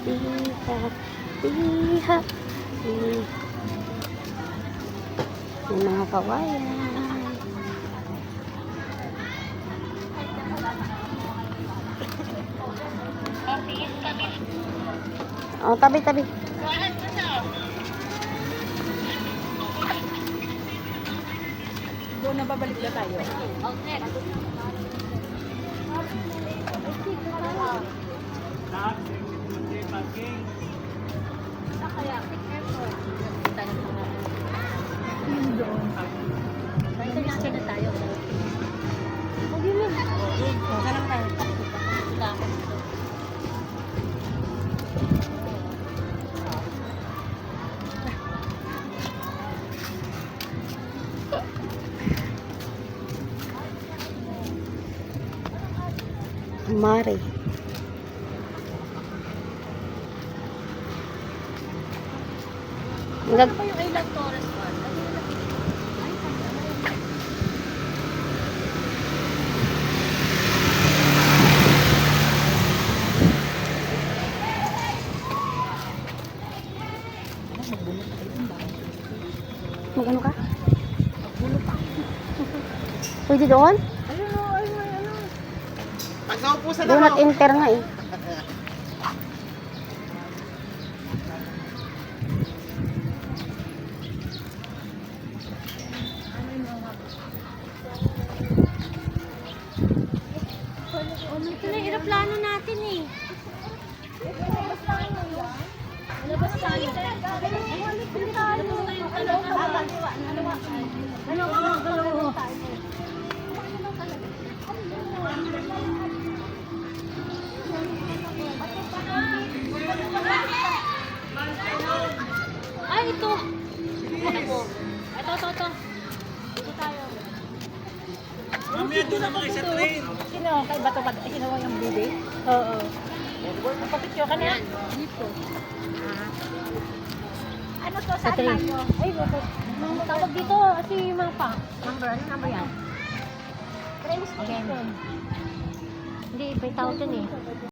Piha, piha. May mga kawayan. Oh, tabi-tabi. Doon na babalik na tayo. Okay. Kaya, airport. Doon. International na tayo. Okay na. Okay lang tayo. Wala ako dito. Mare. Ano ba yung Island Torres Park? Mag-ano ka? Pwede doon? Ayun o, ayun, ayun. Pag naupo sa Do not enter nga eh. Ito na yung aeroplano natin eh. Labas tayo. Ay, ito. Ito. Dito tayo. Mamaya doon naman kayo sa train. Sino? Kay Bato ba? Sino yung bibi? Oo. Napapicture ka na? Dito. Ano to? Sa Saan train. tayo? Ay, bato. Tawag dito si Mangpa. Ano number yan? Train station. Hindi, may tawag dun eh.